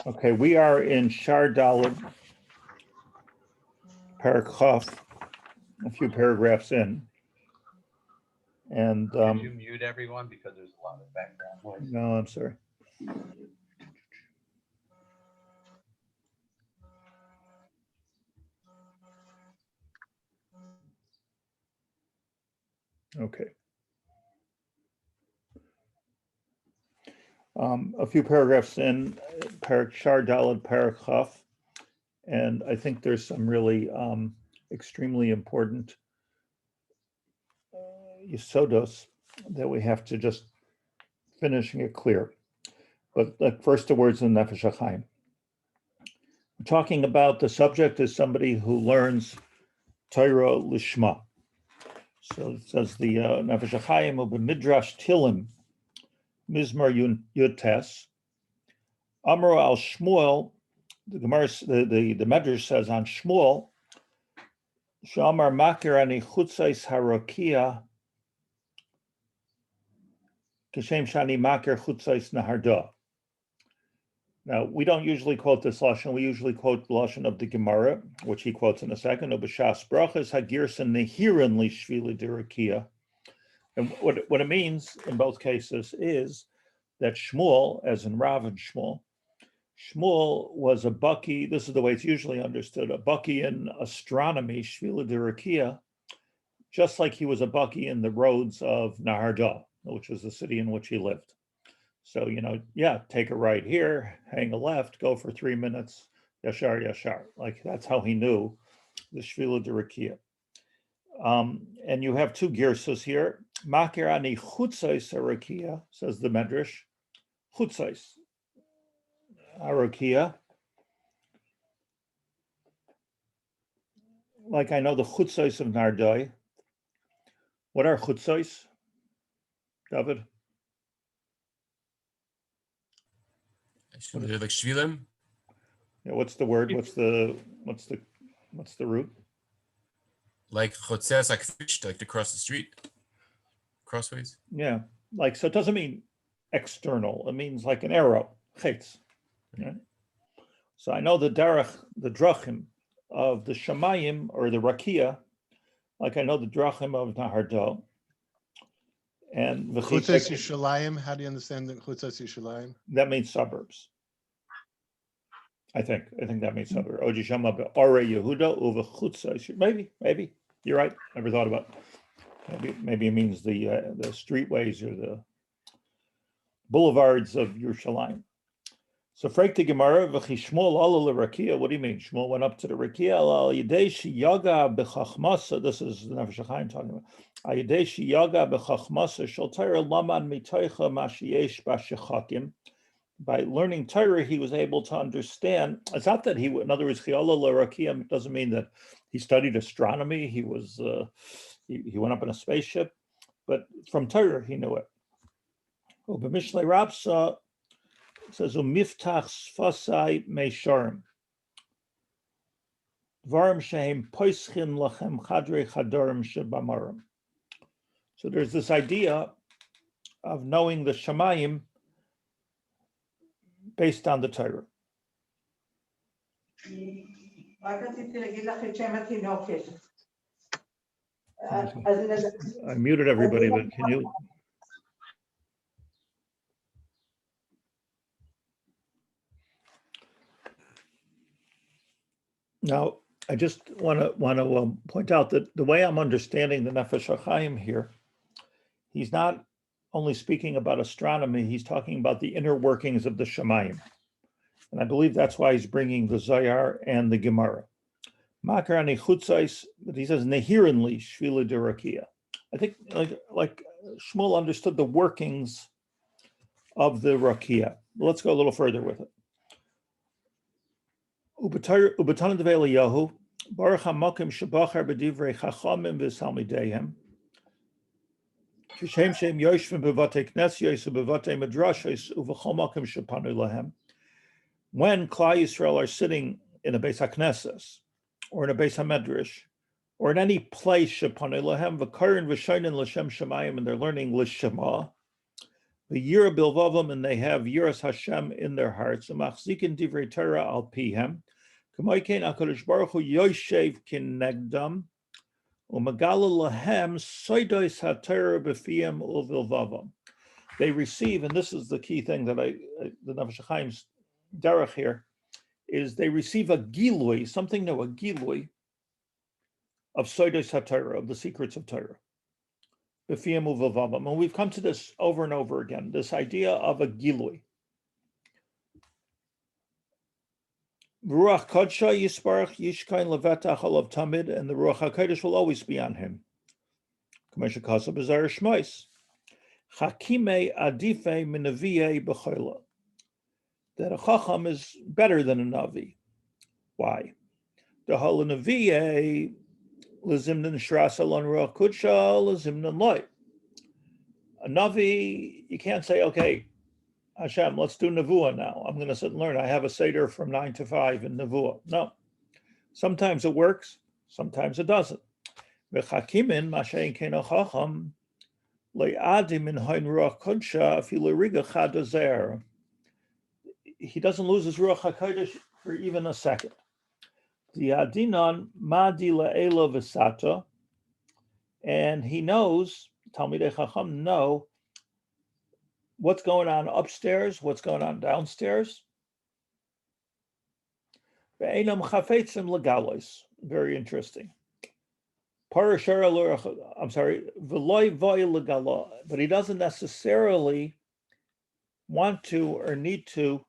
Okay, we are in Shaar Daled, Parak Chaf, a few paragraphs in. And Could you mute everyone because there's a lot of background noise? no, I'm sorry. Okay. A few paragraphs in Parak Shaar Daled, Parak Chaf, and I think there's some really extremely important yisodos that we have to just finishing it clear. But first, the words in Nefesh Hachaim. We're talking about the subject is somebody who learns Torah Lishma. So it says the Nefesh Hachaim of Midrash Tilim, Mizmar Yutes, Amro al Shmuel, the Gemara, the Medrash says on Shmuel, Shamar Makir ani chutzais Sarakia, Kashem shani Makir chutzais Naharda. Now, we don't usually quote this Lashon. We usually quote the Lashon of the Gemara, which he quotes in a second. Ubashas brachas hagirsan nehiran li shvili dirakia. And what it means in both cases is that Shmuel, as in Rav and Spiritual, Shmuel was a baki, this is the way it's usually understood, a baki in astronomy, shvili dirakia, just like he was a baki in the roads of Naharda, which was the city in which he lived. So, take a right here, hang a left, go for 3 minutes, yashar, yashar. Like that's how he knew the Shvila Derakia. And you have two girsas here. Makir ani chutzais Sarakia, says the Medrash. Chutzais Arakia. Like I know the chutzais of Nardai. What are chutzais, David? They're like shvilim. Yeah, what's the word? What's the root? Like chotzes, like to cross the street, crossways. Yeah, so it doesn't mean external. It means like an arrow, chetz. Right? So I know the drachim of the shamayim or the rakia, like I know the drachim of Nahardo. And the Chutzes Yishalayim, how do you understand the Chutzes Yishalayim? That means suburbs. I think that means suburbs. Ojishama be'ore Yehuda uva chutzes. Maybe you're right. Never thought about it. Maybe it means the streetways or the boulevards of Yerushalayim. So Freik the Gemara v'chi Shmuel ala l'rakia. What do you mean? Shmuel went up to the rakia al yidei shiyaga b'chachmasa. This is the Nefesh Hachaim talking about. Al yidei shiyaga b'chachmasa shel Torah laman mitoicha mashiyesh b'shechakim. By learning Torah, he was able to understand. It's not that in other words, chi'ala l'rakia doesn't mean that he studied astronomy. He was he went up in a spaceship, but from Torah he knew it. Oh, but Mishlei Rapsa says umiftach sfasai meisharim dvarim shehem poischin lachem chadrei chadarim shebamarim. So there's this idea of knowing the Shamayim based on the Torah. I muted everybody, but can you? Now, I just want to point out that the way I'm understanding the Nefesh Hachaim here, he's not only speaking about astronomy, he's talking about the inner workings of the Shamayim. And I believe that's why he's bringing the Zayar and the Gemara. Makar ani chutzais, but he says nehiranli shvila derakia. I think like Shmuel understood the workings of the rakia. Let's go a little further with it. Ubatan devei Yahu baruch hamakim shebachar b'divrei chachamim v'salmideihem. When Klal Yisrael are sitting in a Beis HaKnesses or in a Beis HaMedrash or in any place Shepanu Lahem v'karin v'shoinin l'shem shemayim, and they're learning l'shema, the Yira Bilvavam, and they have Yiras Hashem in their hearts. Umachzikin divrei Torah al pihem. K'moikein HaKadosh Baruch Hu yoshev kinegdam. Umagala lahem soidos haTorah b'fiyem uvilvavam. They receive, and this is the key thing that the Nefesh Hachaim's derech here, is they receive a gilui, something new, a gilui of soidos haTorah, of the secrets of Torah. B'fiyem uvilvavam. And we've come to this over and over again, this idea of a gilui. Ruach Kodsha Yisparach Yishkain Levetach Alav Tamid, and the Ruach HaKodesh will always be on him. Kamesha Kasa B'Zar Shmois. Chakime Adife Minavie B'Chola. That a Chacham is better than a navi. Why? The Hol Navie L'Zimnan Shrasa Lon Ruach Kodsha L'Zimnan Loi. A navi, you can't say, okay, Hashem, let's do Navua now. I'm going to sit and learn. I have a Seder from 9 to 5 in Navua. No. Sometimes it works. Sometimes it doesn't. He doesn't lose his Ruach HaKodesh for even a second. And he knows, Talmidei Chacham know, what's going on upstairs, what's going on downstairs. Very interesting. I'm sorry, but he doesn't necessarily want to or need to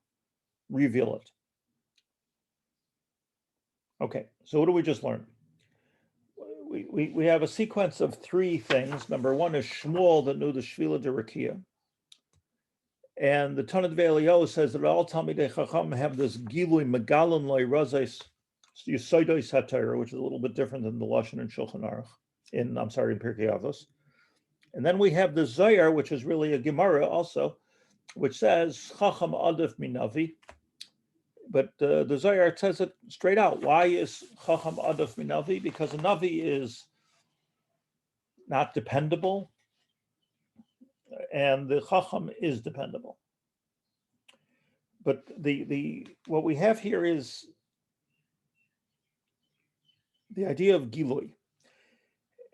reveal it. Okay, so what do we just learn? We have a sequence of three things. Number one is Shmuel that knew the Shvila Derakia. And the Tanat Ve'Elio says that all Talmidei Chacham have this Gilui Megalon Loi Rozes Yisodos HaTorah, which is a little bit different than the Lashon and Shulchan Aruch, in Pirkei Avos. And then we have the Zohar, which is really a Gemara also, which says Chacham Adif Minavi. But the Zohar says it straight out. Why is Chacham Adif Minavi? Because a Navi is not dependable, and the Chacham is dependable. But the what we have here is the idea of Gilui.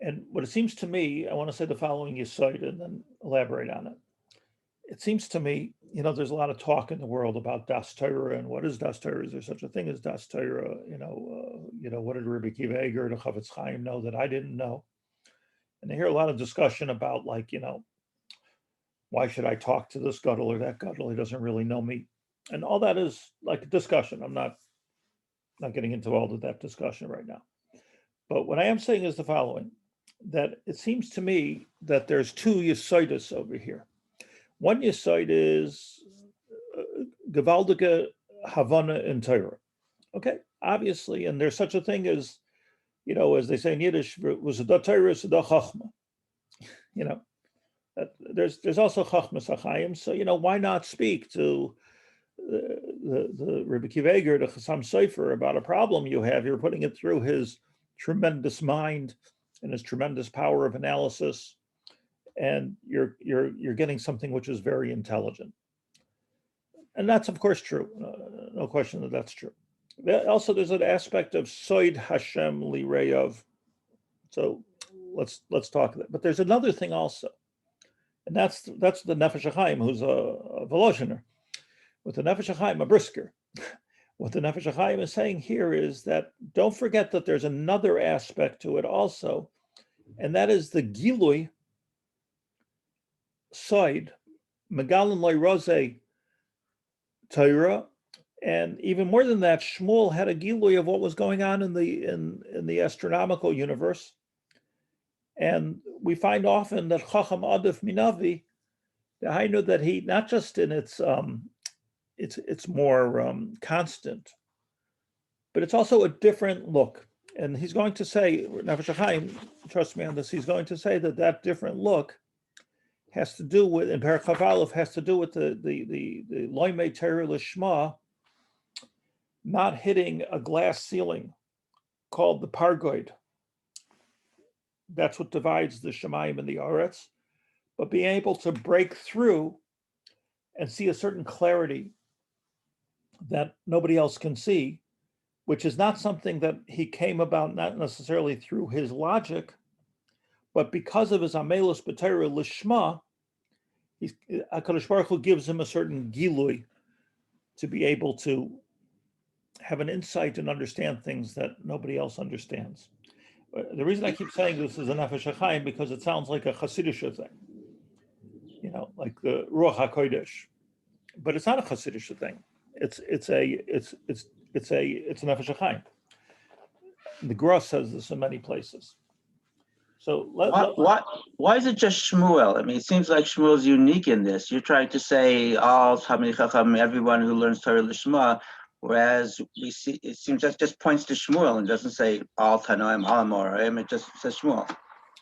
And what it seems to me, I want to say the following Yesod and then elaborate on it. It seems to me, there's a lot of talk in the world about Daas Torah and what is Daas Torah? Is there such a thing as Daas Torah? What did Rabbi Yaacov Haber, the Kehillas Shivtei Yeshurun know that I didn't know? And I hear a lot of discussion about why should I talk to this gadol or that gadol? He doesn't really know me. And all that is like a discussion. I'm not getting into all of that discussion right now. But what I am saying is the following, that it seems to me that there's two Yesodus over here. One Yesod is Gewaldige Havana in Torah. Okay, obviously, and there's such a thing as, as they say in Yiddish, was a Torah, so da Chachma. There's also Chachmas Achayim, so why not speak to the Rabbi Yaacov Haber, the Chassam Sofer, about a problem you have? You're putting it through his tremendous mind and his tremendous power of analysis, and you're getting something which is very intelligent, and that's of course true. No question that that's true. Also, there's an aspect of Soid Hashem Lireyav. So let's talk that. But there's another thing also. And that's the Nefesh Hachaim, who's a Volozhiner. With the Nefesh Hachaim, a brisker. What the Nefesh Hachaim is saying here is that don't forget that there's another aspect to it also, and that is the Gilui side, Megalon Loi Rose Torah, and even more than that, Shmuel had a Gilui of what was going on in the astronomical universe. And we find often that Chacham Adif Minavi, I know that he, not just in its more constant, but it's also a different look. And he's going to say, Nefesh Hachaim, trust me on this, he's going to say that different look has to do with, in Perek Aleph, has to do with the Loimei Torah Lishma not hitting a glass ceiling called the Pargoid. That's what divides the Shemayim and the Aretz. But being able to break through and see a certain clarity that nobody else can see, which is not something that he came about not necessarily through his logic, but because of his amelus b'Torah lishma, HaKadosh Baruch Hu gives him a certain gilui to be able to have an insight and understand things that nobody else understands. The reason I keep saying this is a Nefesh Hachaim because it sounds like a Hasidic thing, like the Ruach HaKodesh, but it's not a Hasidic thing. It's a Nefesh Hachaim. The Gra says this in many places. So why is it just Shmuel? I mean, it seems like Shmuel's unique in this. You're trying to say all Talmidei Chacham, everyone who learns Torah Lishma, whereas we see it seems that just points to Shmuel and doesn't say all Tanoim, all Amoraim. It just says Shmuel.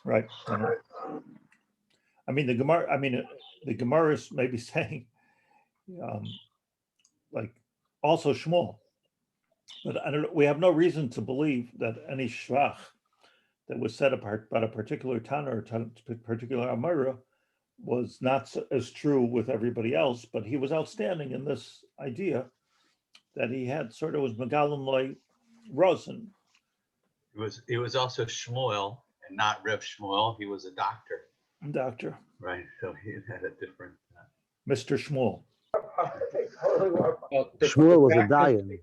Right. I mean, the Gemara is maybe saying, like also Shmuel, but I don't know. We have no reason to believe that any shvach that was said apart about a particular Tana or particular Amara was not as true with everybody else, but he was outstanding in this idea that he had sort of was Megalim like Rosen. It was also Shmuel and not Rev Shmuel. He was a doctor. Doctor. Right. So he had a different. Mr. Shmuel. Shmuel was a Dayan.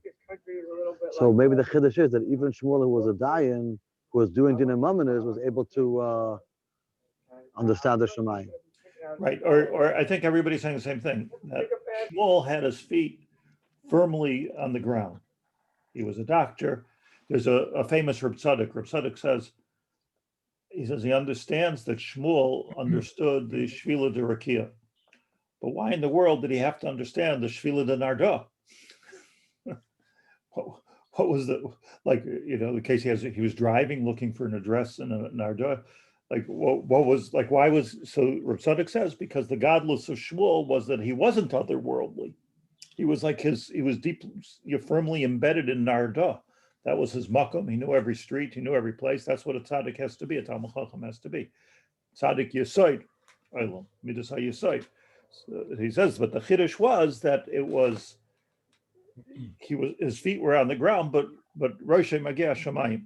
So maybe the Chiddush is that even Shmuel, who was a Dayan, who was doing Dinah Mamonis, was able to understand the Shemayim. Right, or I think everybody's saying the same thing. That Shmuel had his feet firmly on the ground. He was a doctor. There's a famous Reb Tzadok. Reb Tzadok says he understands that Shmuel understood the Shvila de Rakia. But why in the world did he have to understand the Shvila de Narda? What was the case he was driving looking for an address in a Narda? Like what was like why was so Reb Tzadok says because the godless of Shmuel was that he wasn't otherworldly. He was like he was firmly embedded in Narda. That was his makom. He knew every street, he knew every place. That's what a tzaddik has to be, a Talmid Chacham has to be. Tzaddik Yisoid, Olam, Midas HaYisoid. So he says, but the chiddush was that his feet were on the ground, but Roshei Magia Shamayim.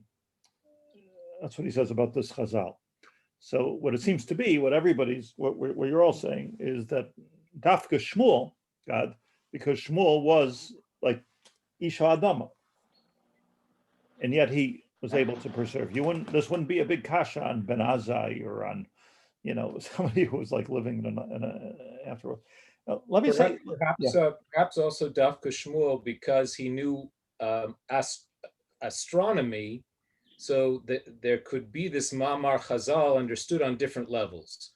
That's what he says about this Chazal. So what it seems to be, what you're all saying is that Dafka Shmuel, God, because Shmuel was like Isha Adama, and yet he was able to preserve. This wouldn't be a big kasha on Ben Azai or on, somebody who was like living in a afterward. Let me say, perhaps also Dafka Shmuel because he knew astronomy, so that there could be this Ma'amar Chazal understood on different levels.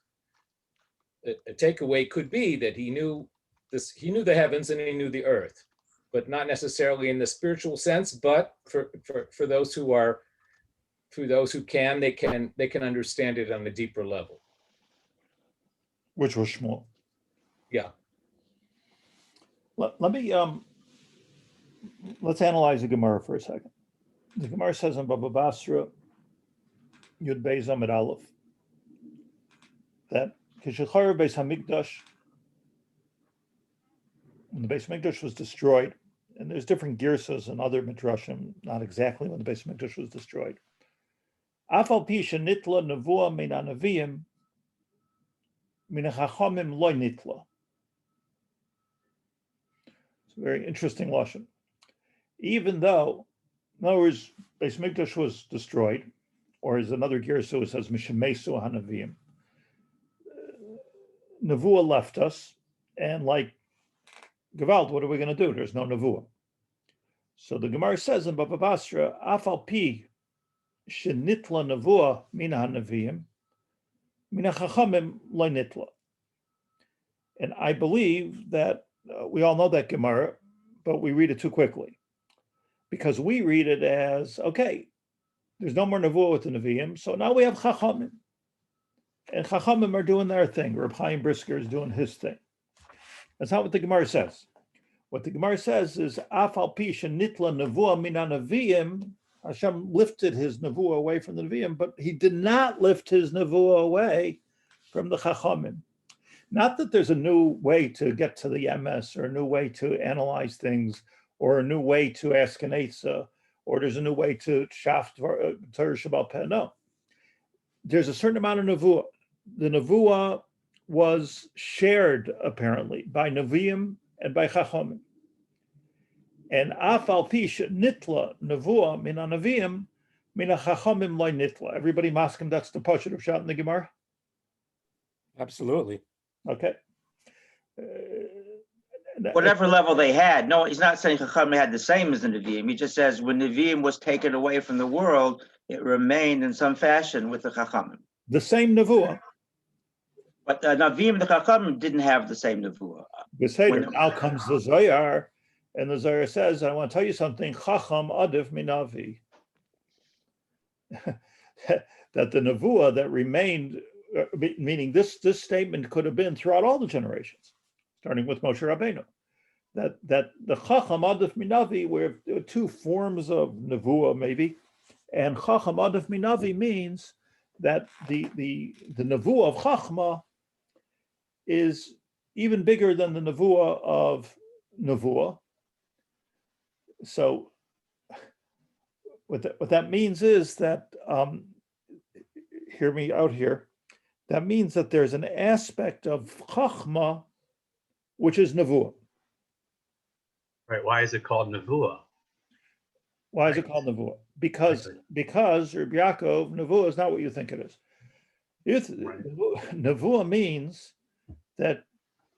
A takeaway could be that he knew the heavens and he knew the earth, but not necessarily in the spiritual sense. But for those who can, they can understand it on a deeper level. Which was Shmuel. Yeah. Let me let's analyze the Gemara for a second. The Gemara says in Baba Basra, Yud Beis Amid Aleph, that Kishachar Beis Hamikdash, when the Beis Hamikdash was destroyed, and there's different girsas and other midrashim, not exactly when the Beis Hamikdash was destroyed. Afal pi shenitla Navua min hanavim, min hachachamim lo nitla. It's a very interesting lashon. Even though, in other words, Beis Hamikdash was destroyed, or as another girsa it says mishemesu hanavim. Navua left us, and like Gewalt, what are we going to do? There's no Navua. So the Gemara says in Baba Basra, Afal pi shenitla Navua min hanavim, min hachachamim lo nitla. And I believe that we all know that Gemara, but we read it too quickly. Because we read it as, okay, there's no more Navua with the Nevi'im, so now we have Chachamim. And Chachamim are doing their thing. Reb Chaim Brisker is doing his thing. That's not what the Gemara says. What the Gemara says is, Afal pi shenitla Navua min hanavim, Hashem lifted his Navua away from the Nevi'im, but he did not lift his Navua away from the Chachamim. Not that there's a new way to get to the MS or a new way to analyze things or a new way to ask an Eitzah or there's a new way to shaft Torah Shabbat Peh. No. There's a certain amount of Navua. The Navua was shared apparently by Neviim and by Chachamim. And Afal Pi Nitla Navua Min Neviim Min Chachamim Loy Nitla. Everybody masking that's the Pashut of Shat in the Gemara? Absolutely. Okay. Whatever level they had. No, he's not saying Chachamim had the same as the Nevi'im. He just says when Nevi'im was taken away from the world, it remained in some fashion with the Chachamim. The same Navua. But the Nevi'im and the Chachamim didn't have the same Navua. Now comes the Zohar, and the Zohar says, I want to tell you something, Chacham Adif Minavi. That the Navua that remained, meaning this statement could have been throughout all the generations, starting with Moshe Rabbeinu, that the Chacham Adif Minavi were two forms of Navua maybe, and Chacham Adif Minavi means that the Navua of Chachma is even bigger than the Navua of Navua. So what that means is that, hear me out here, that means that there's an aspect of Chachma which is Navua. Right. Why is it called Navua? Why is it called Navua? Because Rabbi Yaakov, Navua is not what you think it is. Navua means that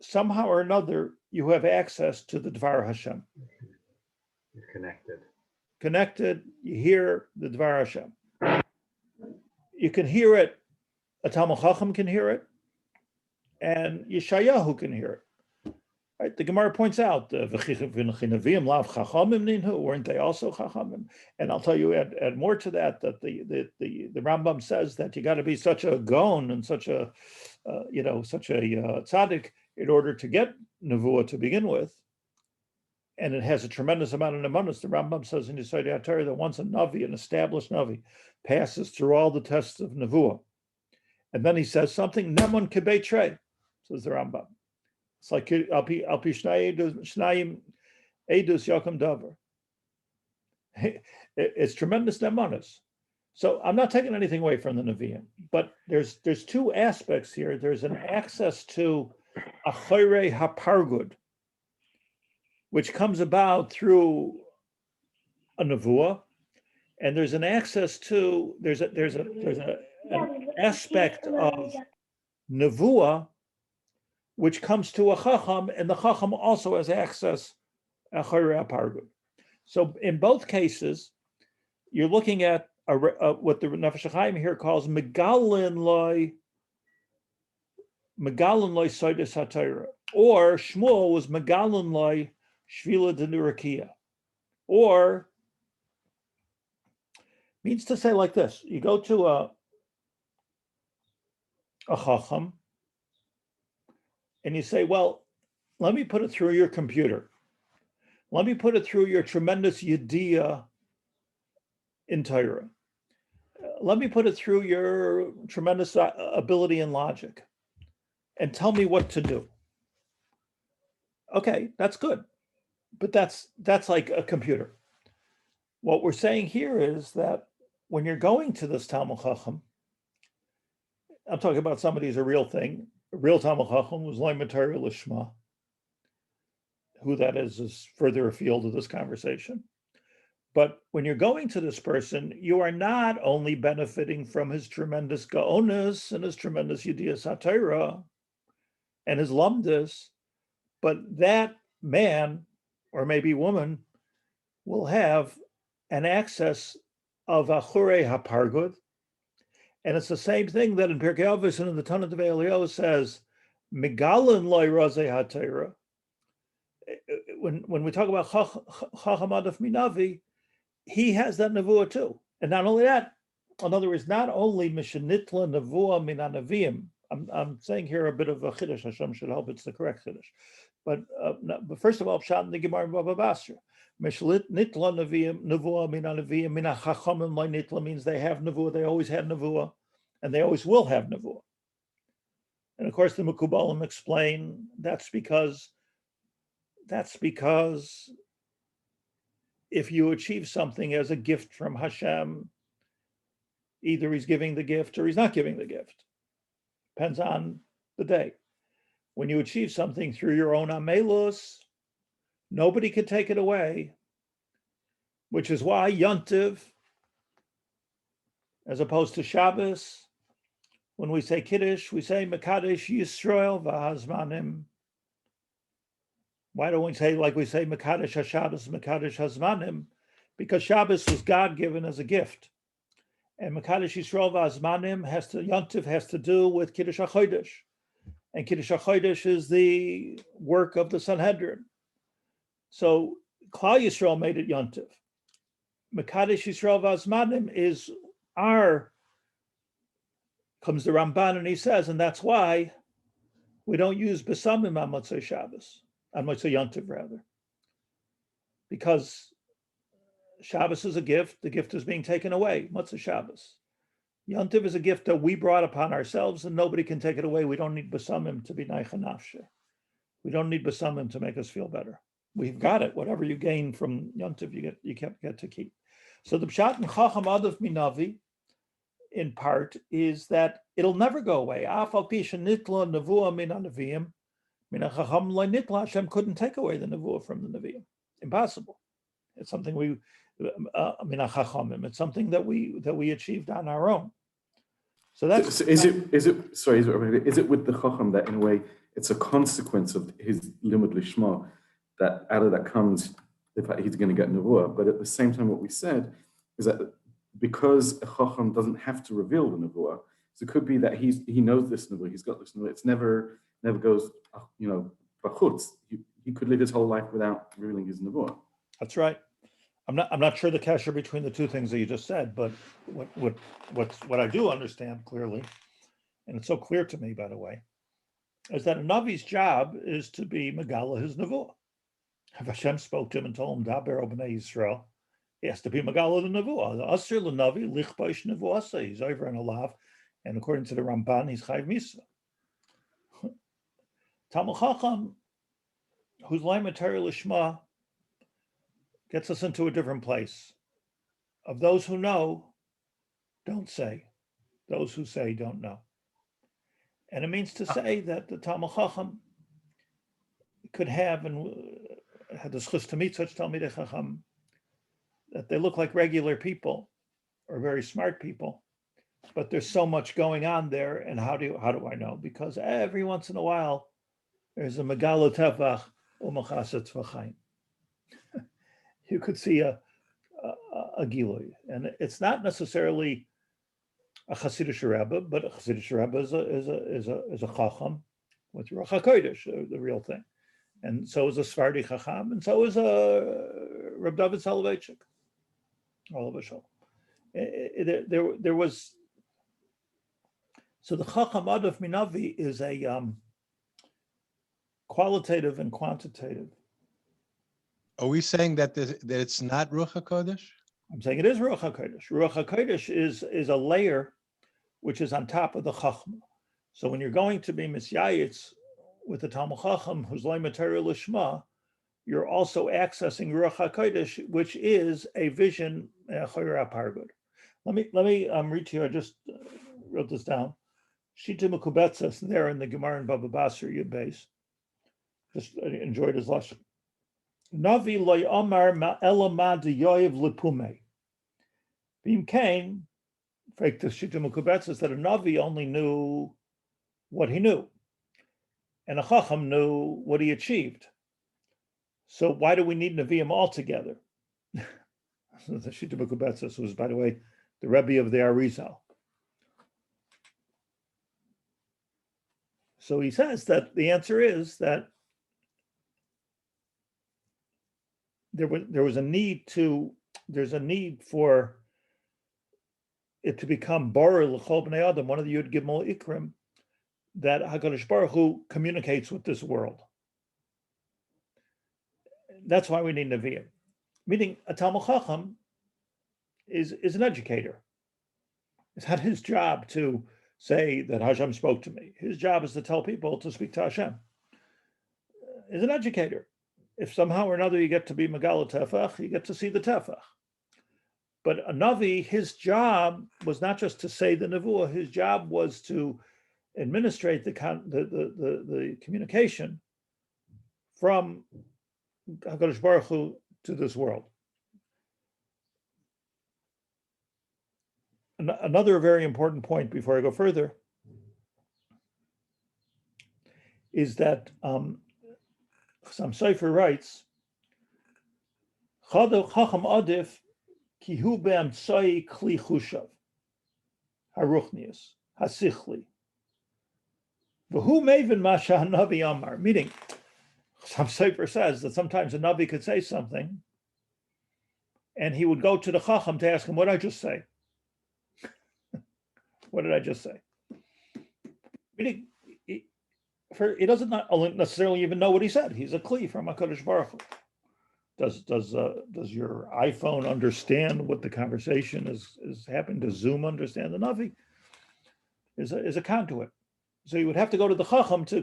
somehow or another you have access to the Dvar Hashem. You're connected. Connected, you hear the Dvar Hashem. You can hear it, a Talmid Chacham can hear it, and Yeshayahu can hear it. Right? The Gemara points out, weren't they also Chachamim? And I'll tell you, add more to that, that the Rambam says that you got to be such a gon and such a tzaddik in order to get Navua to begin with. And it has a tremendous amount of nemanus. The Rambam says in Yesod Torah that once a navi, an established navi, passes through all the tests of Navua, and then he says something, Neman kibei trei, says the Rambam. It's like Alpi Shnayim Edus Yakum Davar. It's tremendous nemanus. So I'm not taking anything away from the Nevi'im, but there's two aspects here. There's an access to Achorei Hapargud, which comes about through a Navua, and there's an access to an aspect of Navua which comes to a Chacham, and the Chacham also has access Achorei Hapargud. So in both cases, you're looking at what the Nefesh Hachaim here calls Megalin Loi Soidus HaTorah, or Shmuel was Megalin Loi Shvila de Nurakia, or means to say like this: you go to a Chacham and you say, well, let me put it through your computer. Let me put it through your tremendous Yediyah in Torah. Let me put it through your tremendous ability in logic and tell me what to do. Okay, that's good. But that's like a computer. What we're saying here is that when you're going to this Talmid Chacham, I'm talking about somebody who's a real thing. A real Talmid Chacham was loy Torah lishma. Who that is further afield of this conversation. But when you're going to this person, you are not only benefiting from his tremendous gaonis and his tremendous yediyas HaTorah and his lumdus, but that man, or maybe woman, will have an access of Achorei Hapargud. And it's the same thing that in Pirkei Avos and in the Tanna Devei Eliyahu says, Megalin loy razei HaTorah. When we talk about Chacham Adif Minavi, he has that Navua too. And not only that, in other words, not only Mishnitla Navua Min Nevi'im. I'm saying here a bit of a Chiddush. Hashem should help it's the correct Chiddush. But first of all, Pshat in the Gemara Baba Basra. Mishnitla Navua Min Nevi'im Min Chachamim Lo Nitla means they have Navua. They always had Navua, and they always will have Navua. And of course, the Mekubalim explain that's because if you achieve something as a gift from Hashem, either he's giving the gift or he's not giving the gift. Depends on the day. When you achieve something through your own amelus, nobody can take it away, which is why Yantev, as opposed to Shabbos, when we say Kiddush, we say Mekadesh Yisrael v'Hazmanim. Why don't we say, like we say, Mekadesh HaShabbos, Mekadesh HaZmanim? Because Shabbos was God-given as a gift. And Mekadesh Yisrael v'Hazmanim Yantev has to do with Kiddush HaChodesh. And Kiddush HaChodesh is the work of the Sanhedrin. So Klal Yisrael made it Yantev. Mekadesh Yisrael v'Hazmanim is comes the Ramban and he says, and that's why we don't use Besamim on Motzei Shabbos, on Motzei Yantev rather. Because Shabbos is a gift, the gift is being taken away, Motzei Shabbos. Yantev is a gift that we brought upon ourselves and nobody can take it away. We don't need Besamim to be Neicha Nafshe. We don't need Besamim to make us feel better. We've got it. Whatever you gain from Yantev, you get to keep. So the Pshat and Chacham Adav Minavi, in part, is that it'll never go away. Afal Pisha Nitla Navua Min Anavim, Min Chacham Lo Nitla. Hashem couldn't take away the Navua from the Nevi'im. Impossible. It's something we Min Chachamim. It's something that we achieved on our own. So that's. So is it with the Chacham that in a way it's a consequence of his limud lishma, that out of that comes the fact he's going to get Navua, but at the same time what we said is that because a Chacham doesn't have to reveal the Navua, so it could be that he knows this Navua, he's got this Navua, it's never goes, bachutz. He could live his whole life without revealing his Navua. That's right. I'm not sure the kasher between the two things that you just said, but what I do understand clearly, and it's so clear to me, by the way, is that a navi's job is to be megala his Navua. If Hashem spoke to him and told him, Daber B'nai Yisrael, he has to be Megala the Navua. The Asr l'Navi, Lichbaish Navuasa. He's over in Alav, and according to the Ramban, he's Chayv Misa. Talmud Chacham, who's Laima Torah Lishma, gets us into a different place. Of those who know, don't say. Those who say, don't know. And it means to say that the Talmud Chacham could have, and had the schus to meet such Talmidei Chacham, that they look like regular people or very smart people, but there's so much going on there. And how do I know? Because every once in a while there's a megalo tefach umachasat v'chaim. You could see a gilui, and it's not necessarily a Hasidic Rebbe, but a Hasidic Rebbe is a chacham with Ruach HaKodesh, the real thing. And so is a Sephardi Chacham, and so is a Reb David Soloveitchik. All of us. There was, so the Chacham Adav Minavi is a qualitative and quantitative. Are we saying that it's not Ruach HaKodesh? I'm saying it is Ruach HaKodesh. Ruach HaKodesh is a layer which is on top of the Chacham. So when you're going to be Misyayitz with the Talmud Chacham, who's Laima Torah Lishma, you're also accessing Ruach HaKodesh, which is a vision. Let me read to you. I just wrote this down. Shita Mekubetzes there in the Gemara and Baba Basra Yud Beis. Just enjoyed his lesson. Navi loy Amar Ma'elama de Yoyev Lepume. Bim Kain, fake the Shita Mekubetzes, that a Navi only knew what he knew, and a Chacham knew what he achieved. So why do we need Nevi'im altogether? The Shita Mekubetzes was, by the way, the Rebbe of the Arizal. So he says that the answer is that there's a need for it to become Borer L'chol Bnei Adam, one of the Yud Gimel Ikrim, that HaKadosh Baruch Hu communicates with this world. That's why we need Nevi'im. Meaning a Talmud Chacham is an educator. It's not his job to say that Hashem spoke to me. His job is to tell people to speak to Hashem. Is an educator. If somehow or another you get to be Megala Tefach, you get to see the Tefach. But a navi, his job was not just to say the Navua, his job was to administrate the communication from HaKadosh Baruch Hu to this world. Another very important point before I go further is that Chassam Sofer writes, Chacham Adif ki hu be'amtsai kli chushav haruchnius hasichli v'hu mevin ma she'hanavi amar. Meaning, Chassam Sofer says that sometimes a navi could say something, and he would go to the Chacham to ask him, "What did I just say? What did I just say?" Meaning, he doesn't not necessarily even know what he said. He's a kli from HaKadosh Baruch Hu. Does your iPhone understand what the conversation is happening? Does Zoom understand the navi? Is a conduit. So you would have to go to the Chacham to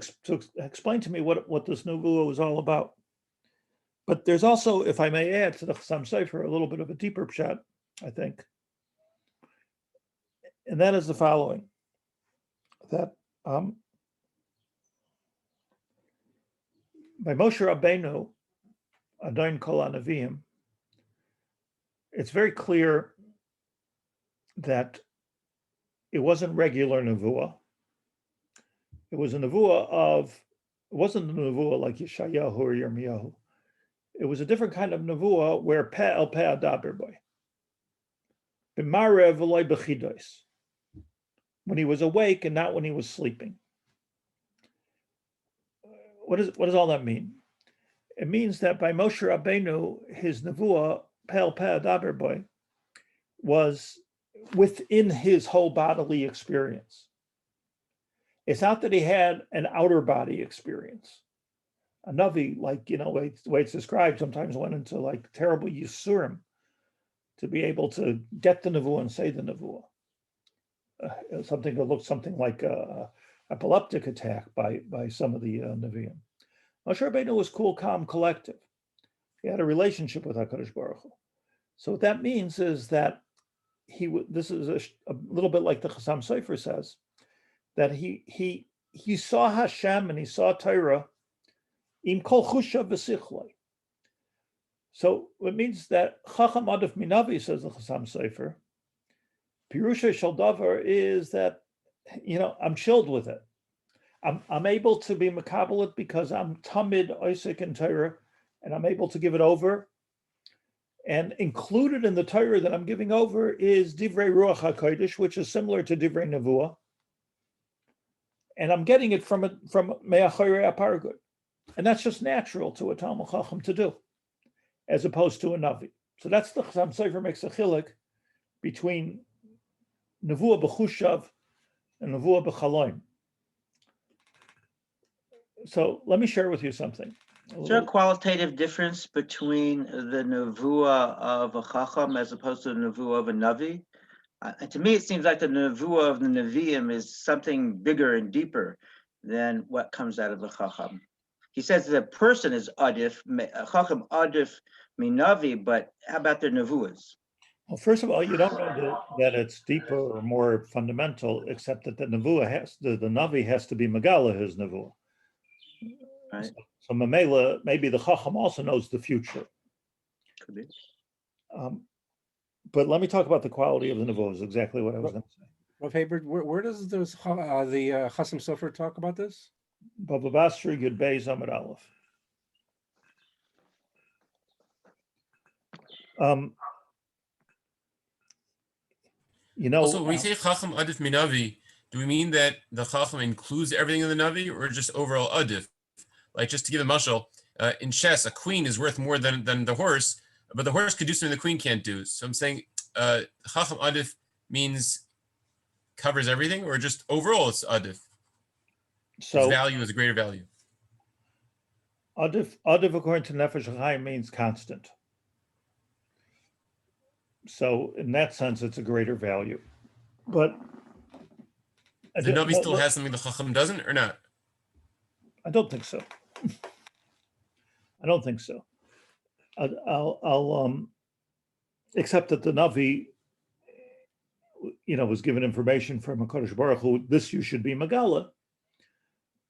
explain to me what this Navua was all about. But there's also, if I may add to the Chassam Sofer, a little bit of a deeper pshat, I think. And that is the following, that by Moshe Rabbeinu, Adon Kol HaNaviim, it's very clear that it wasn't regular Navua. It was a Navua it wasn't a Navua like Yeshayahu or Yirmiyahu. It was a different kind of Navua where Peh el Peh adaber boy. B'marev v'loy b'chidos. When he was awake and not when he was sleeping. What does all that mean? It means that by Moshe Rabbeinu, his Navua, Pel Peh Adaber Boy, was within his whole bodily experience. It's not that he had an outer body experience. A Navi, like, the way it's described, sometimes went into like terrible Yisurim to be able to get the Navua and say the Navua. Something that looked something like a epileptic attack by some of the Nevi'im. Moshe Rabbeinu was cool, calm, collective. He had a relationship with HaKadosh Baruch Hu. So what that means is that this is a little bit like the Chassam Sofer says, that he saw Hashem and he saw Torah im kol chushav v'sichloi. So it means that Chacham Adif Minavi, says the Chassam Sofer, Pirusha Shel Davar is that, I'm chilled with it. I'm able to be makabelit because I'm tamid Isaac and Torah, and I'm able to give it over. And included in the Torah that I'm giving over is Divrei Ruach HaKodesh, which is similar to Divrei Navua. And I'm getting it from Me'achorei Apargud. And that's just natural to a Talmud Chacham to do, as opposed to a Navi. So that's the Chassam Sofer makes a chilek between Navua b'chushav and Navua b'chaloim. So let me share with you something. Is there a qualitative difference between the Navua of a Chacham as opposed to the Navua of a Navi? To me, it seems like the Navua of the Nevi'im is something bigger and deeper than what comes out of the Chacham. He says the person is Adif, Chacham Adif Minavi, but how about their Navuas? Well, first of all, you don't know that it's deeper or more fundamental, except that the Navua the Navi has to be Megala, his Navua. Right. So Mamela, maybe the Chacham also knows the future. Could be. But let me talk about the quality of the Navua, is exactly what I was going to say. Rav Haber, where does the Chassam Sofer talk about this? Baba Basra Yud Beis Amud Aleph. Also, when we say Chacham Adif Minavi, do we mean that the Chacham includes everything in the Navi, or just overall Adif? Like, just to give a mashal, in chess, a queen is worth more than the horse, but the horse could do something the queen can't do. So I'm saying Chacham Adif covers everything, or just overall it's Adif? So its value is a greater value. Adif according to Nefesh Hachaim means constant. So in that sense, it's a greater value. But The navi still has something the chacham doesn't, or not? I don't think so. I don't think so. I'll except that the navi, was given information from HaKadosh Baruch Hu, this you should be Megala.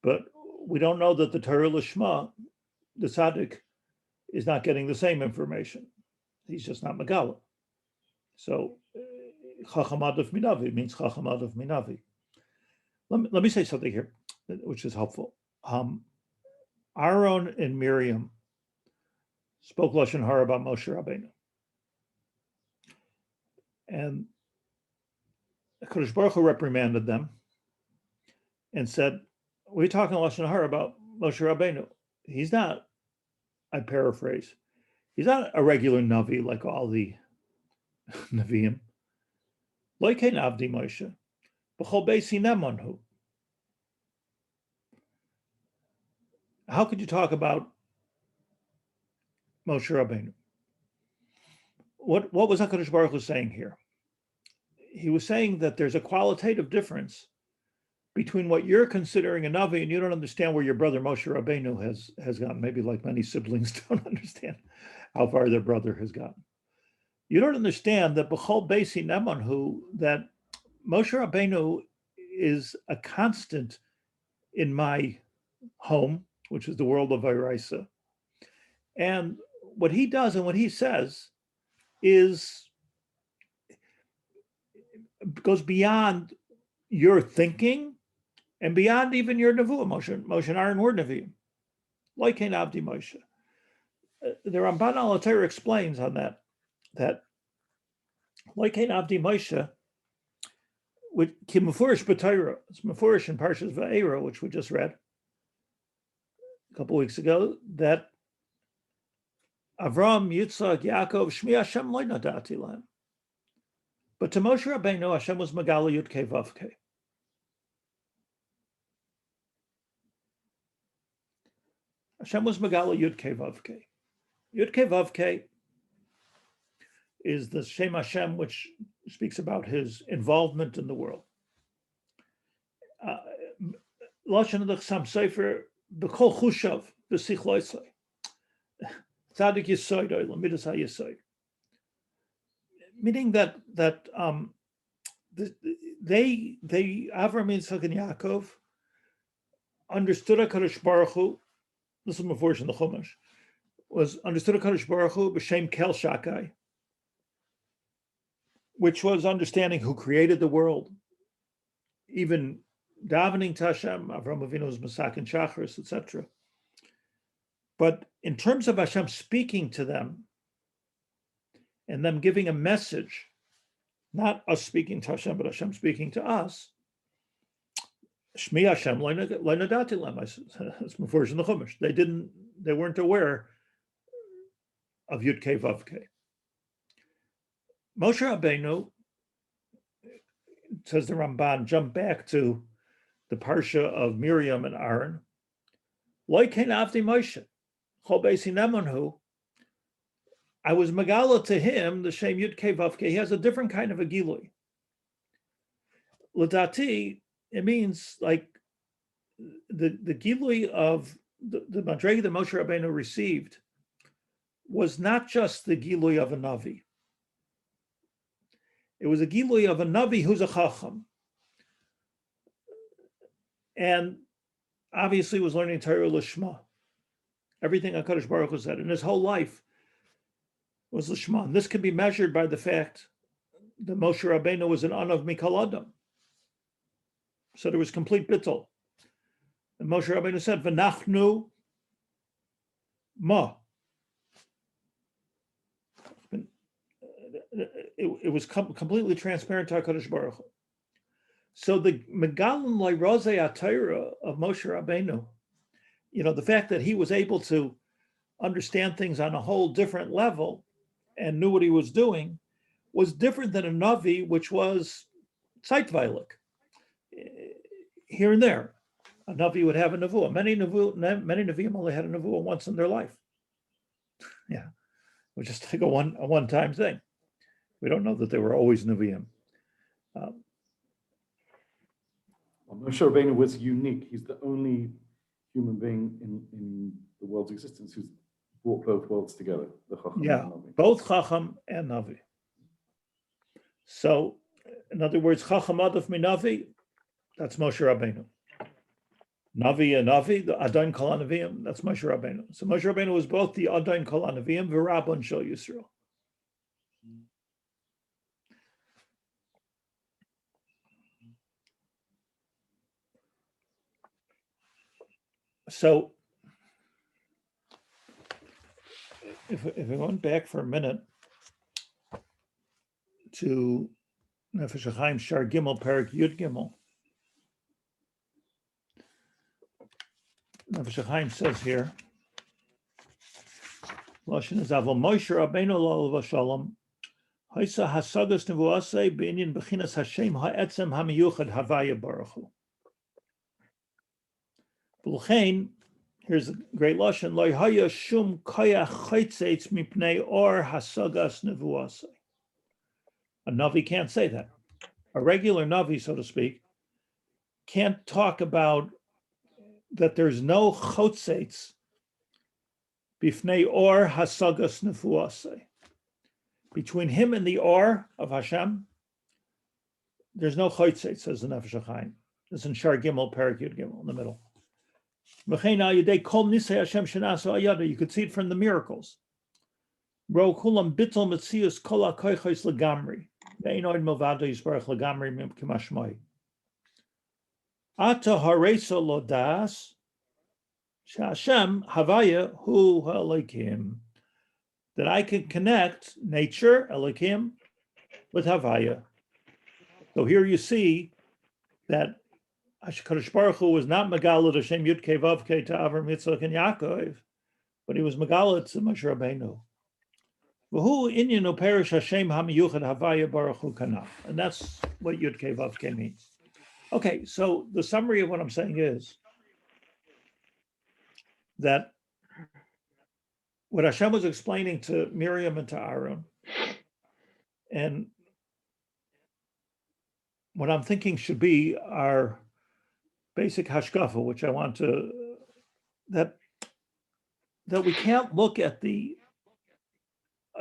But we don't know that the Torah Lishma, the tzaddik, is not getting the same information. He's just not Megala. So Chacham Adif Minavi means Chacham Adif Minavi. Let me say something here, which is helpful. Aaron and Miriam spoke Lashon Hara about Moshe Rabbeinu. And HaKadosh Baruch Hu reprimanded them and said, "We're talking Lashon Hara about Moshe Rabbeinu. He's not," I paraphrase, "he's not a regular navi like all the naviim. Lo kein avdi Moshe, b'chol beis hinem onhu." How could you talk about Moshe Rabbeinu? What was HaKadosh Baruch Hu saying here? He was saying that there's a qualitative difference between what you're considering a navi, and you don't understand where your brother Moshe Rabbeinu has gotten. Maybe like many siblings don't understand how far their brother has gotten. You don't understand that b'chol beis hinem onhu, that Moshe Rabbeinu is a constant in my home, which is the world of Vayraisa. And what he does and what he says goes beyond your thinking and beyond even your Navua. Moshe and Aaron were Nevi'im. Like Kein Avdi Moshe. The Ramban al Torah explains on that like Kein Avdi Moshe, with Ki Mefurish B'Torah, it's Mefurish in Parshas Va'era, which we just read a couple weeks ago, that Avram, Yitzchak, Yaakov, Shmi Hashem lo nadati lahem. But to Moshe Rabbeinu, Hashem was Megala Yud Kei Vav Kei. Hashem was Megala Yud Kei Vav Kei. Yud Kei Vav Kei is the Shem Hashem, which speaks about his involvement in the world. Lashon of the Chassam Sofer, B'kol Chushav, B'sich Loisai. Tzadik Yisoid, Lamidas HaYisoid. Meaning that Avram, Yitzchak, and Yaakov understood HaKadosh Baruch Hu. This is my version in the Chumash. Was understood HaKadosh Baruch Hu b'shem Kel Shakai, which was understanding who created the world, even davening to Hashem, Avram Avinu's Masak and Shacharis, etc. But in terms of Hashem speaking to them and them giving a message, not us speaking to Hashem, but Hashem speaking to us, Shmi Hashem lo nadati lahem. It's Mefurish in the Chumash. They weren't aware of Yud Kei Vav Kei. Moshe Rabbeinu, says the Ramban, jump back to the parsha of Miriam and Aaron. Lo kein avdi Moshe, chol beis hinem onhu. I was Megala to him, the Shem Yud Kei Vav Kei. He has a different kind of a gilui. L'dati, it means like the gilui of the madrega that Moshe Rabbeinu received was not just the gilui of a navi. It was a gilui of a navi who's a chacham, and obviously was learning Torah Lishma. Everything HaKadosh Baruch Hu said in his whole life was Lishma. And this can be measured by the fact that Moshe Rabbeinu was an anav mikol adam. So there was complete bittul. And Moshe Rabbeinu said, "V'nachnu ma." It was completely transparent to HaKadosh Baruch Hu. So the Megalim Leirozei HaTorah of Moshe Rabbeinu, the fact that he was able to understand things on a whole different level and knew what he was doing, was different than a Navi, which was Zeitveilig. Here and there, a Navi would have a Navua. Many Naviim only had a Navua once in their life. Yeah, it was just like a one-time thing. We don't know that they were always Nevi'im. Moshe Rabbeinu was unique. He's the only human being in the world's existence who's brought both worlds together, the Chacham Yeah, and Navi. both Chacham and Navi. So, in other words, Chacham Adif Minavi, that's Moshe Rabbeinu. Navi and Navi, the Adain Kol HaNaviim, that's Moshe Rabbeinu. So Moshe Rabbeinu was both the Adain Kol HaNaviim, V'Rabban Shel Yisrael. So, if we went back for a minute to Nefesh Hachaim Shaar Gimel Perik Yud Gimel, Nefesh Hachaim says here, Lashon is Avol Moshe Rabbeinu lo v'shalom, Haisa hasagas nevuasei b'inyan b'chinas Hashem ha'etzem ha'miyuchad havaya baruch hu. V'lchein, here's a great lashon, lo haya shum koyach chaytzeitz mipnei or hasagas nevuasei. A navi can't say that. A regular navi, so to speak, can't talk about that there's no chotzeitz bifnei or hasagas nevuasei. Between him and the or of Hashem, there's no chotzeitz, says the Nefesh Hachaim. It's in Shaar Gimel, Perik Yud Gimel, in the middle. You could see it from the miracles. Ro kulam bitol metzius kol hakoychos legamri. Ve'inoid milvado yisbarach legamri k'mashmai. Ata haresa lo das she'Hashem havaya hu ha'elokim. That I can connect nature, Elokim, with havaya. So here you see that HaKadosh Baruch Hu was not Megalad Hashem Yud Kei Vav Kei to Avram Yitzchak and Yaakov, but he was Megalad to Moshe Rabbeinu. V'hu inyan uperish Hashem hamiyuchad havaya Baruch Hu kanach, and that's what Yud Kei Vav Kei means. Okay, so the summary of what I'm saying is that what Hashem was explaining to Miriam and to Aaron, and what I'm thinking should be our basic hashkafa, which I want to, that we can't look at the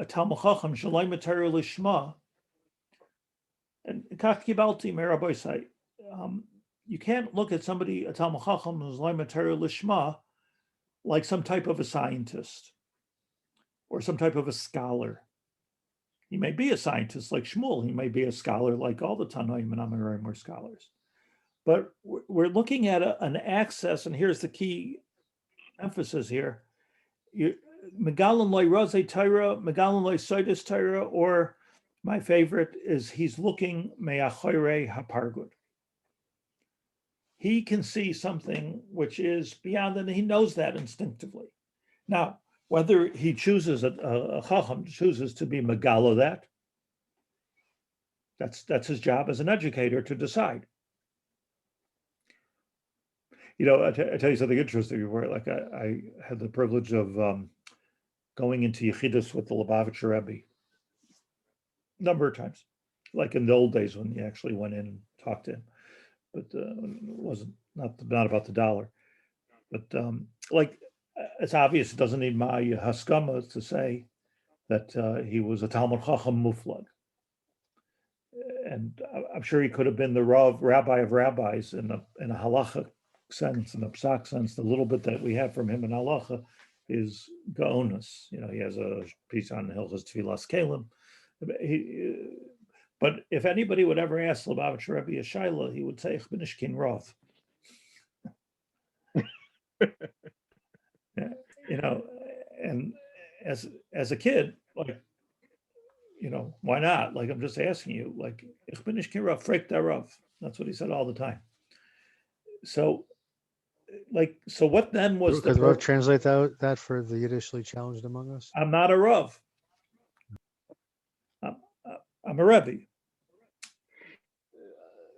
Talmud Chacham Shalai Matar Lishma and Kach Kibalti Meraboi say, you can't look at somebody, a Talmud Chacham Shalai Matar Lishma, like some type of a scientist or some type of a scholar. He may be a scientist like Shmuel. He may be a scholar like all the Tanoim and Amoraim were scholars. But we're looking at an access, and here's the key emphasis here. Megalan loy rose Torah, Megalan loy soidus Torah, or my favorite is he's looking me'achorei hapargud. He can see something which is beyond, and he knows that instinctively. Now, whether he chooses a chacham chooses to be megala that's his job as an educator to decide. You know, I tell you something interesting before. Like I had the privilege of going into Yechidus with the Lubavitcher Rebbe a number of times, like in the old days when you actually went in and talked to him. But it wasn't not about the dollar. But like it's obvious, it doesn't need my haskama to say that he was a Talmud Chacham Muflag. And I'm sure he could have been the rabbi of rabbis in a halacha sense, in a psak sense. The little bit that we have from him in halacha is gaonus. You know, he has a piece on Hilchos Tfilas Kelim. But if anybody would ever ask Lubavitcher Rebbe a shaila, he would say, "Ich bin ish kin Rav." You know, and as a kid, like, you know, why not? Like, I'm just asking you, like, "Ich bin ish kin Rav, frek da Rav." That's what he said all the time. So, like, so what then was Could Rav translate that for the Yiddishly challenged among us? I'm not a Rav. I'm a Rebbe.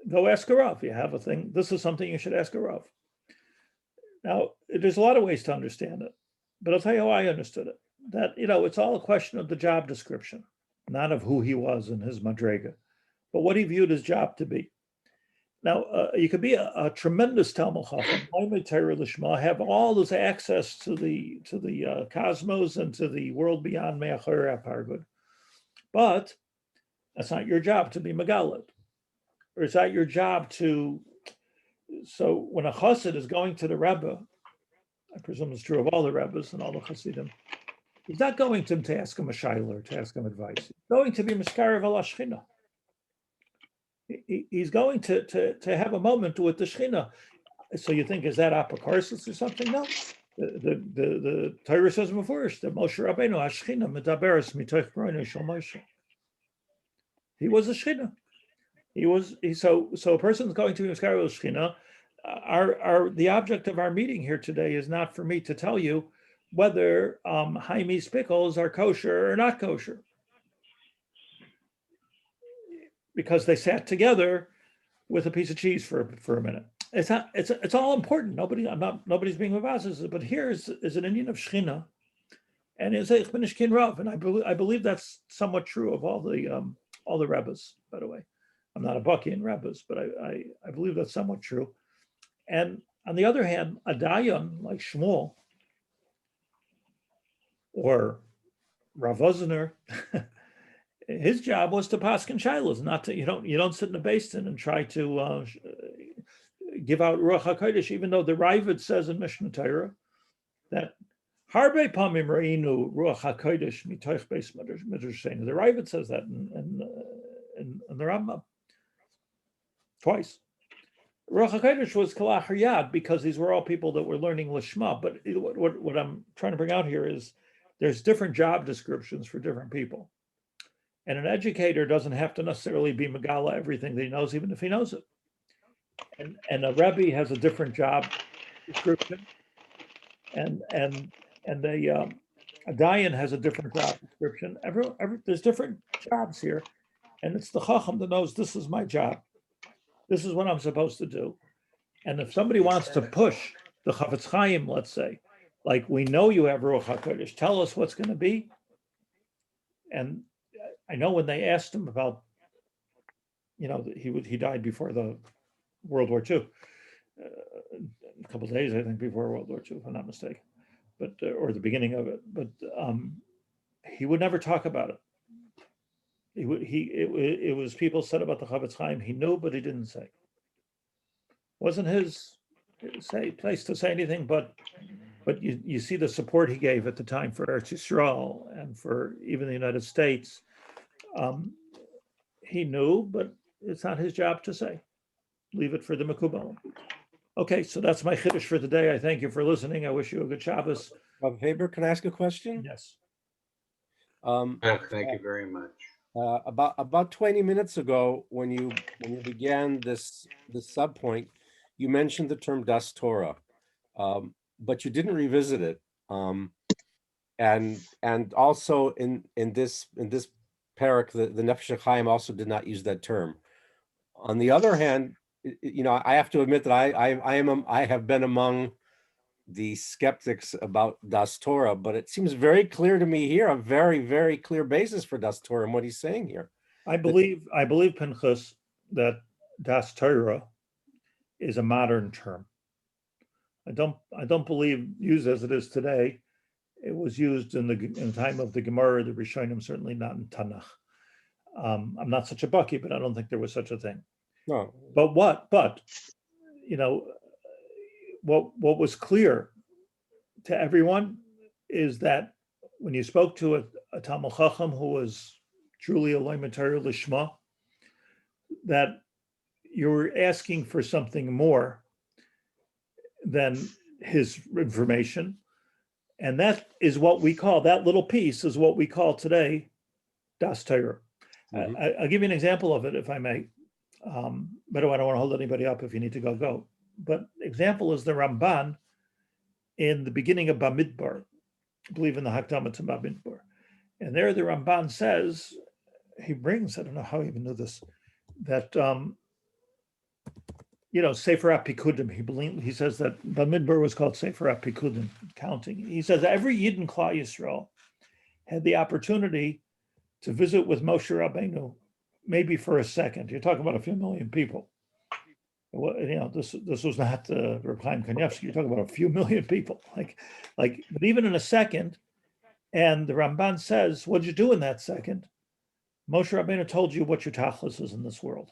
Go ask a Rav. You have a thing. This is something you should ask a Rav. Now, there's a lot of ways to understand it, but I'll tell you how I understood it. That, you know, it's all a question of the job description, not of who he was in his madrega, but what he viewed his job to be. Now, you could be a tremendous Talmud Chacham, have all this access to the cosmos and to the world beyond Me'achar Apargud, but that's not your job to be Megalit, or it's not your job to. So when a Chassid is going to the Rebbe, I presume it's true of all the Rebbes and all the Chassidim, he's not going to him to ask him a shayla, to ask him advice. He's going to be Mishkarev al Shechina. He's going to have a moment with the Shechina. So you think, is that apocarsis or something? No. The Torah says before that Moshe Rabbeinu Hashchina medaberes mitoch broino shel Moshe. He was a Shechina. So a person's going to be Mishkarev al Shechina. The object of our meeting here today is not for me to tell you whether Haime's pickles are kosher or not kosher, because they sat together with a piece of cheese for a minute. It's all important. Nobody's being mavazes, but here is an Indian of Shechina, and is a Kin Rav, and I believe that's somewhat true of all the Rebbes. By the way, I'm not a Baki in Rebbes, but I believe that's somewhat true. And on the other hand, a Dayan like Shmuel or Rav Ozner, his job was to paskin shilas, not to, you don't sit in a basin and try to give out Ruach HaKodesh, even though the Ravid says in Mishnah Torah that Harbe Pamim Reinu Ruach HaKodesh mitoich beis midrash. The Ravid says that in the Rambam twice. Ruach HaKodesh was Kalach Yad because these were all people that were learning Lishma. But what I'm trying to bring out here is there's different job descriptions for different people. And an educator doesn't have to necessarily be Megala everything that he knows, even if he knows it. And a Rebbe has a different job description, and a Dayan has a different job description. There's different jobs here, and it's the Chacham that knows this is my job. This is what I'm supposed to do. And if somebody wants to push the Chafetz Chaim, let's say, like, we know you have Ruach HaKodesh, tell us what's going to be. And I know when they asked him about, he died before the World War II, a couple of days, I think, before World War II, if I'm not mistaken, but or the beginning of it. But he would never talk about it. It was people said about the Chafetz Chaim he knew, but he didn't say. Wasn't his place to say anything, but you see the support he gave at the time for Eretz Yisrael and for even the United States. He knew, but it's not his job to say. Leave it for the Mekubal. Okay, so that's my chiddush for today. I thank you for listening. I wish you a good Shabbos. Rav Haber, can I ask a question? Yes. Thank you very much. About 20 minutes ago, when you began this subpoint, you mentioned the term Daas Torah, but you didn't revisit it. And also in this parak, the Nefesh Hachaim also did not use that term. On the other hand, I have to admit that I have been among the skeptics about Daas Torah, but it seems very clear to me here, a very, very clear basis for Daas Torah and what he's saying here. I believe Pinchas, that Daas Torah is a modern term. I don't believe, used as it is today, it was used in the time of the Gemara, the Rishonim, certainly not in Tanakh. I'm not such a baki, but I don't think there was such a thing. No. But what was clear to everyone is that when you spoke to a Talmud Chacham who was truly a Loimatar Lishma, that you were asking for something more than his information. And that is what we call, that little piece is what we call today Daas Torah. Mm-hmm. I'll give you an example of it, if I may. But I don't want to hold anybody up. If you need to go. But example is the Ramban in the beginning of Bamidbar, I believe in the Hakdama to Bamidbar. And there the Ramban says, he brings, I don't know how he even knew this, that, Sefer HaPikudim, he says that Bamidbar was called Sefer HaPikudim, counting. He says every Yid in Klal Yisrael had the opportunity to visit with Moshe Rabbeinu, maybe for a second. You're talking about a few million people. Well, this was not Reb Chaim Kanievsky. You're talking about a few million people. But even in a second, and the Ramban says, "What'd you do in that second?" Moshe Rabbeinu told you what your tachlis is in this world.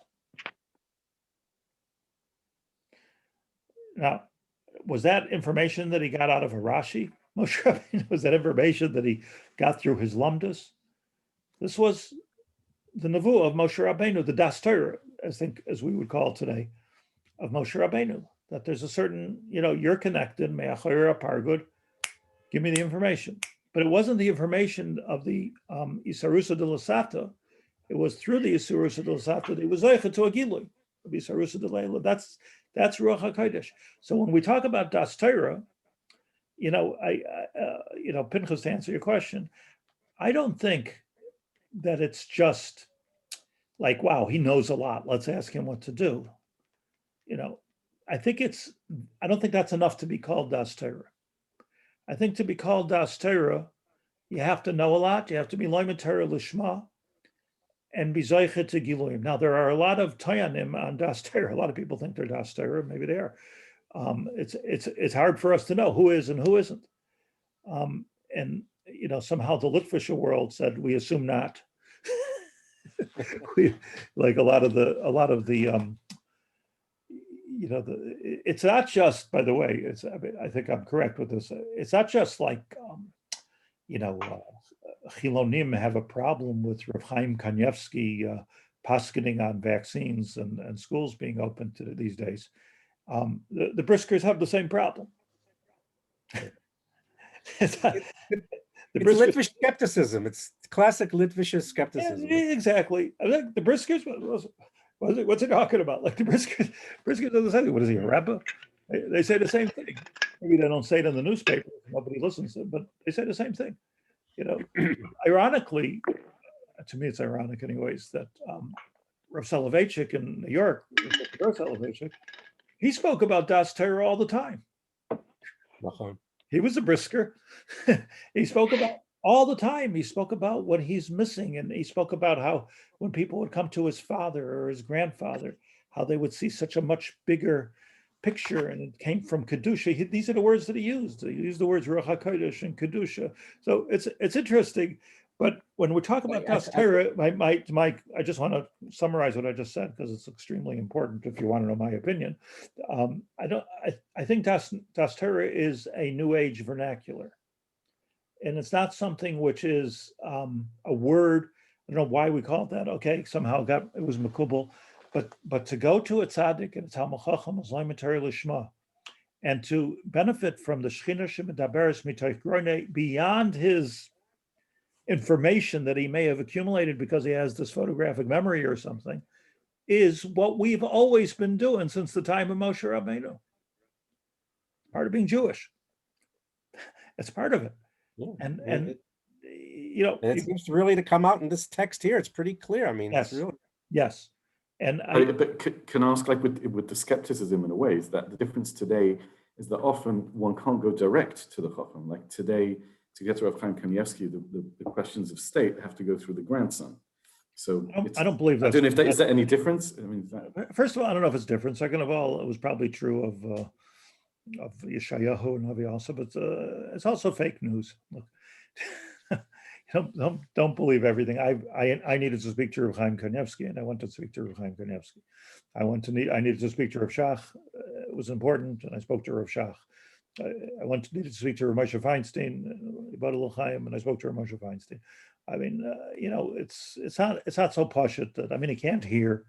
Now, was that information that he got out of a Rashi? Moshe Rabbeinu, was that information that he got through his lumdus? This was the Navua of Moshe Rabbeinu, the Daas Torah, as we would call it today, of Moshe Rabbeinu. That there's a certain, you're connected, me'achayir apargud, give me the information. But it wasn't the information of the Isarusa de Lasata. It was through the Isarusa de Lasata that he was zeicha to a gilui of Isarusa de Leila. That's Ruach HaKodesh. So when we talk about Daas Torah, Pinchas, to answer your question, I don't think that it's just like, wow, he knows a lot, let's ask him what to do. I don't think that's enough to be called Daas Torah. I think to be called Daas Torah, you have to know a lot. You have to be loimet Torah lishma and be zeicha to giluim. Now, there are a lot of tayanim on Daas Torah. A lot of people think they're Daas Torah. Maybe they are. It's hard for us to know who is and who isn't. Somehow the Litvische world said we assume not. Like a lot of the it's not just, by the way, I think I'm correct with this. It's not just like, Chilonim have a problem with Rav Chaim Kanievsky paskening on vaccines and schools being open these days. The Briskers have the same problem. It's Litvish skepticism. It's classic Litvish skepticism. Yeah, exactly. I think the Briskers, what's he talking about? Like the Briskers are the same. What is he, a rabbi? They say the same thing. Maybe they don't say it in the newspaper. Nobody listens to it, but they say the same thing. Ironically, to me, it's ironic anyways, that Rav Soloveitchik in New York, Rav Soloveitchik, he spoke about Daas Torah all the time. He was a brisker. He spoke about all the time. He spoke about what he's missing. And he spoke about how when people would come to his father or his grandfather, how they would see such a much bigger picture, and it came from Kedusha. These are the words that he used. He used the words Ruach HaKodesh and Kedusha. So it's interesting. But when we talk about Daas Torah, Mike, I just want to summarize what I just said because it's extremely important if you want to know my opinion. I think Daas Torah is a new age vernacular. And it's not something which is a word. I don't know why we call it that. Okay, somehow it was makubal. But to go to a tzaddik and a Talmid Chacham is loimet Torah lishma, and to benefit from the Shechina shemedaberes mitoich groinei beyond his information that he may have accumulated because he has this photographic memory or something, is what we've always been doing since the time of Moshe Rabbeinu. Part of being Jewish. It's part of it. Yeah. And it seems really to come out in this text here. It's pretty clear. I mean, yes, it's really... yes. And but can I ask, like with the skepticism in a way, is that the difference today is that often one can't go direct to the Chacham. Like today, to get to Rav Chaim Kanievsky, the questions of state have to go through the grandson. So I don't believe that. I don't know if is that any difference? I mean, first of all, I don't know if it's different. Second of all, it was probably true of Yeshayahu and Navi also, but it's also fake news. Look. Don't believe everything. I needed to speak to Rav Chaim Kanievsky, and I went to speak to Rav Chaim Kanievsky. I needed to speak to Rav Shach. It was important, and I spoke to Rav Shach. I needed to speak to Rav Moshe Feinstein, and I spoke to Rav Moshe Feinstein. I mean, it's not so pashut that he can't hear.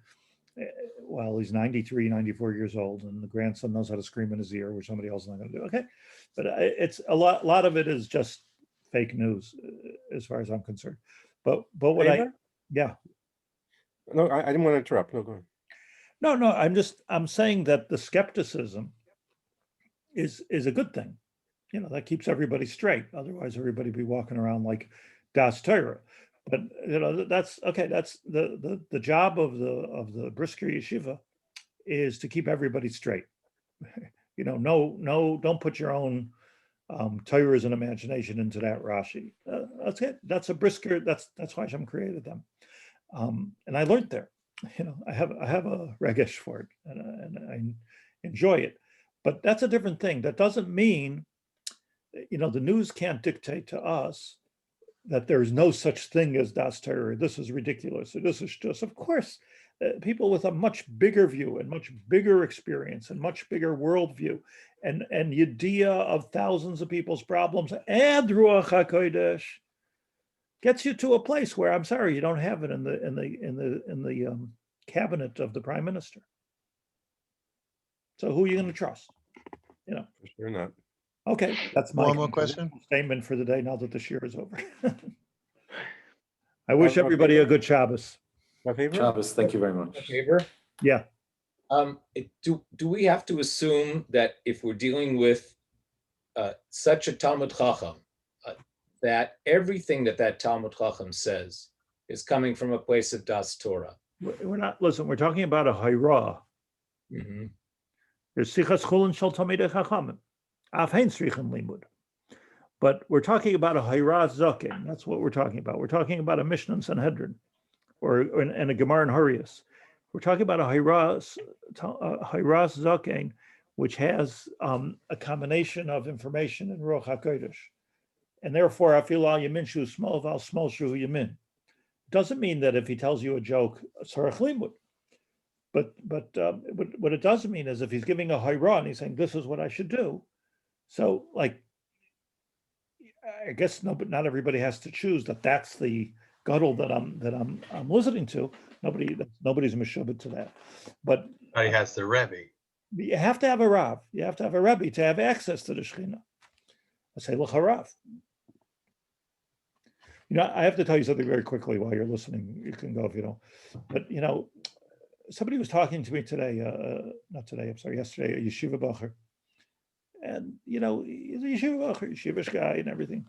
Well, he's 93, 94 years old, and the grandson knows how to scream in his ear, which somebody else is not going to do. Okay, but it's a lot of it is just fake news, as far as I'm concerned. But what yeah. No, I didn't want to interrupt. No, go ahead. No, I'm saying that the skepticism is a good thing. That keeps everybody straight. Otherwise, everybody be walking around like Daas Torah. But that's okay. That's the job of the Brisker Yeshiva is to keep everybody straight. No, don't put your own Torahs and imagination into that Rashi. That's it. That's a Brisker. That's why Hashem created them. And I learned there. I have a regesh for it, and I enjoy it. But that's a different thing. That doesn't mean, the news can't dictate to us that there's no such thing as Daas Torah. This is ridiculous. Or this is just, of course, people with a much bigger view and much bigger experience and much bigger worldview and idea of thousands of people's problems and Ruach HaKodesh gets you to a place where, I'm sorry, you don't have it in the cabinet of the prime minister. So who are you going to trust? For sure not. Okay, that's my One more question. statement for the day. Now that the Shiur is over, I wish everybody a good Shabbos. My favorite? Shabbos, thank you very much. Haber? Yeah. Do we have to assume that if we're dealing with such a Talmud Chacham, that everything that Talmud Chacham says is coming from a place of Daas Torah? We're not, listen, we're talking about a Hayrah. Mhm. There's Sichas Chulin Shel Talmidei Chachamim. Af hein tzrichen limud. But we're talking about a Hayrah Zaken. That's what we're talking about. We're talking about a Mishnah in Sanhedrin and a Gemara in Horius. We're talking about a Hayrah Zaken, which has a combination of information in Ruach HaKodesh. And therefore, Afil al Yamin Shu Smol Val Smol Shu Yamin. Doesn't mean that if he tells you a joke, Sarach Limud. But what it does mean is if he's giving a Hayrah and he's saying, this is what I should do. So, like, I guess not everybody has to choose that that's the gadol that I'm listening to. Nobody's meshubed to that. But He has the Rebbe. you have to have a Rav. You have to have a Rebbe to have access to the Shekhinah. I say, look, Harav. I have to tell you something very quickly while you're listening. You can go if you don't. But, somebody was talking to me today, yesterday, a yeshiva bacher. And, he's a yeshiva bacher, yeshivish guy and everything.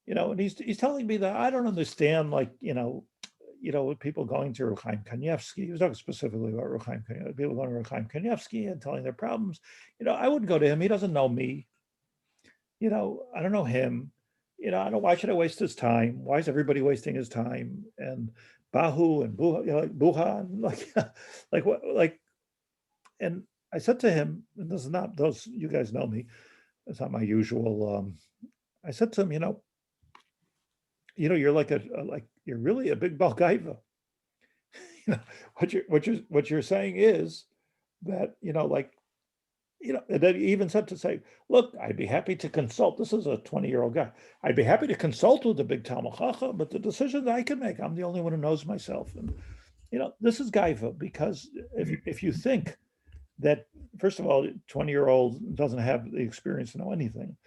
And he's telling me that I don't understand, like, with people going to Rav Chaim Kanievsky. He was talking specifically about Rav Chaim Kanievsky. People going to Rav Chaim Kanievsky and telling their problems. I wouldn't go to him. He doesn't know me. I don't know him. I don't know, why should I waste his time? Why is everybody wasting his time? And Bahu and Buha, and like, and I said to him, and this is not those, you guys know me, it's not my usual. I said to him, you're like you're really a big Balgaiva. What you're saying is that, and then he even said to say, look, I'd be happy to consult. This is a 20-year-old guy. I'd be happy to consult with the big Talmud Chacham, but the decisions I can make, I'm the only one who knows myself. And, this is Gaiva, because if you think that, first of all, 20-year-old doesn't have the experience to know anything.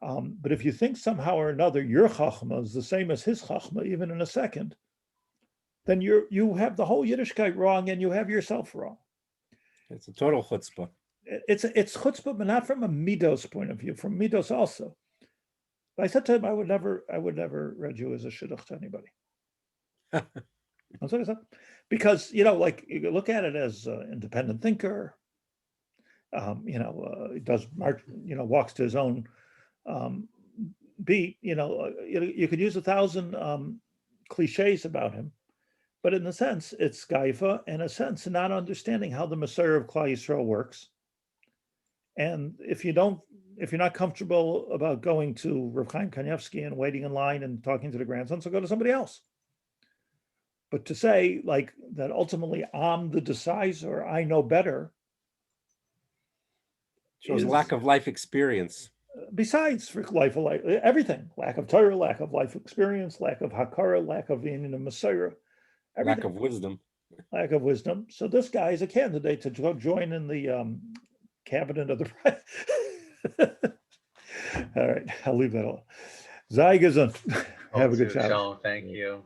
But if you think somehow or another your Chachma is the same as his Chachma, even in a second, then you have the whole Yiddishkeit wrong and you have yourself wrong. It's a total chutzpah. It's chutzpah, but not from a midos point of view, from midos also. But I said to him, I would never read you as a shidduch to anybody. That's what I said. Because, like, you look at it as an independent thinker, does march, walks to his own beat, you could use 1,000 cliches about him, but in a sense, it's gaifa, in a sense, not understanding how the Messiah of Klal Yisrael works. And if you're not comfortable about going to Rav Chaim Kanievsky and waiting in line and talking to the grandson, so go to somebody else. But to say like that ultimately I'm the decider, I know better, shows lack of life experience. Besides for life, everything, lack of Torah, lack of life experience, lack of hakara, lack of being in the Messiah, lack of wisdom. Lack of wisdom. So this guy is a candidate to go join in the cabinet of the. All right, I'll leave that alone. Zai Gesund. Have a good job. Thank you.